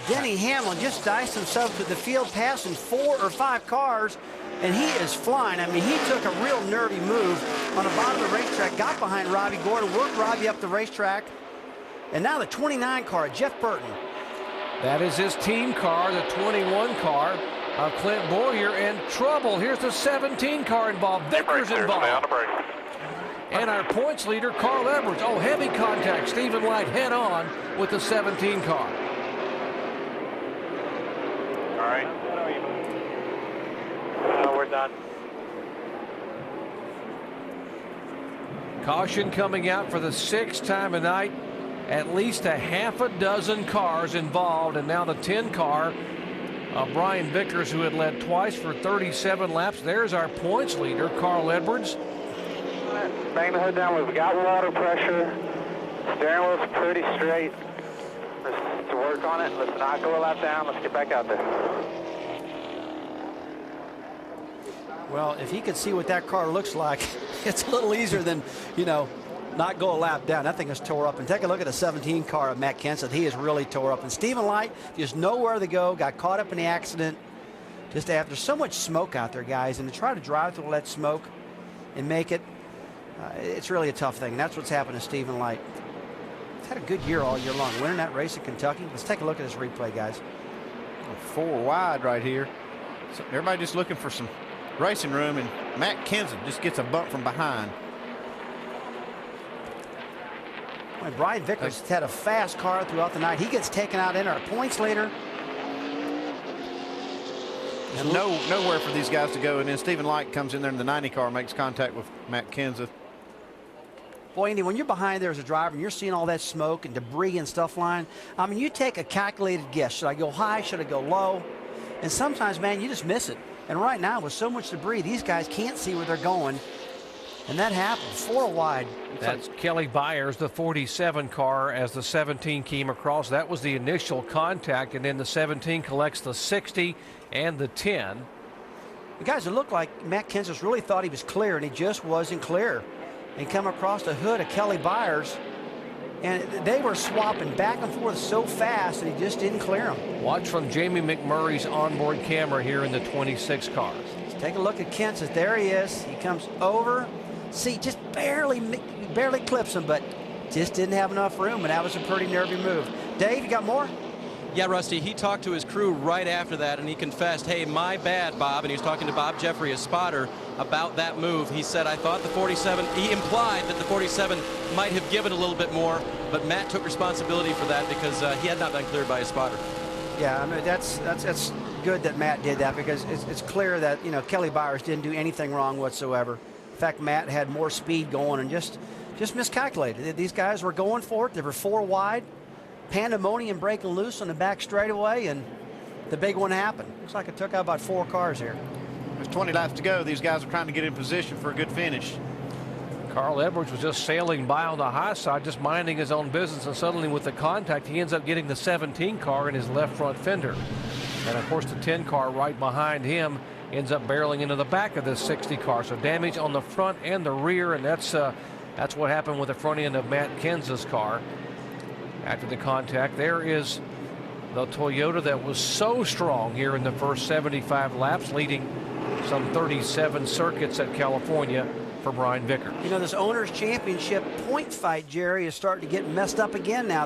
Denny Hamlin just diced himself to the field, passing 4 or 5 cars, and he is flying. I mean, he took a real nervy move on the bottom of the racetrack, got behind Robbie Gordon, worked Robbie up the racetrack, and now the 29 car, Jeff Burton. That is his team car, the 21 car of Clint Boyer, in trouble. Here's the 17 car involved. Vickers involved. And our points leader, Carl Edwards. Oh, heavy contact. Stephen Light head on with the 17 car. All right. We're done. Caution coming out for the 6th time tonight. At least a half a dozen cars involved, and now the 10 car Brian Vickers, who had led twice for 37 laps. There's our points leader, Carl Edwards. Bang the hood down. We've got water pressure. Steering wheel's pretty straight. Let's work on it. Let's not go a lap down. Let's get back out there. Well, if he could see what that car looks like, it's a little easier than, you know, not go a lap down. That thing is tore up. And take a look at the 17 car of Matt Kenseth. He is really tore up. And Stephen Light just nowhere to go, got caught up in the accident just after so much smoke out there, guys. And to try to drive through all that smoke and make it, it's really a tough thing. And that's what's happened to Stephen Light. He's had a good year all year long, winning that race in Kentucky. Let's take a look at this replay, guys. 4 wide right here. So everybody just looking for some racing room, and Matt Kenseth just gets a bump from behind. Well, Brian Vickers had a fast car throughout the night. He gets taken out in our points leader. And nowhere for these guys to go. And then Stephen Light comes in there in the 90 car, makes contact with Matt Kenseth. Boy, Andy, when you're behind there as a driver and you're seeing all that smoke and debris and stuff flying, I mean, you take a calculated guess. Should I go high? Should I go low? And sometimes, man, you just miss it. And right now, with so much debris, these guys can't see where they're going. And that happened. 4 wide. That's Kelly Byers, the 47 car, as the 17 came across. That was the initial contact, and then the 17 collects the 60 and the 10. The guys, it looked like Matt Kenseth really thought he was clear, and he just wasn't clear. And come across the hood of Kelly Byers, and they were swapping back and forth so fast that he just didn't clear them. Watch from Jamie McMurray's onboard camera here in the 26 cars. Let's take a look at Kenseth. There he is. He comes over. See, just barely clips him, but just didn't have enough room, and that was a pretty nervy move. Dave, you got more? Yeah, Rusty, he talked to his crew right after that, and he confessed, hey, my bad, Bob. And he was talking to Bob Jeffrey, his spotter, about that move. He said, I thought the 47, he implied that the 47 might have given a little bit more, but Matt took responsibility for that because he had not been cleared by his spotter. Yeah, I mean, that's good that Matt did that, because it's clear that, you know, Kelly Byers didn't do anything wrong whatsoever. In fact, Matt had more speed going and just miscalculated. These guys were going for it. They were 4 wide. Pandemonium breaking loose on the back straightaway, and the big one happened. Looks like it took out about 4 cars here. There's 20 laps to go. These guys are trying to get in position for a good finish. Carl Edwards was just sailing by on the high side, just minding his own business, and suddenly with the contact, he ends up getting the 17 car in his left front fender. And of course, the 10 car right behind him ends up barreling into the back of this 60 car. So damage on the front and the rear, and that's what happened with the front end of Matt Kenseth's car. After the contact, there is the Toyota that was so strong here in the first 75 laps, leading some 37 circuits at California for Brian Vickers. You know, this Owners Championship point fight, Jerry, is starting to get messed up again now.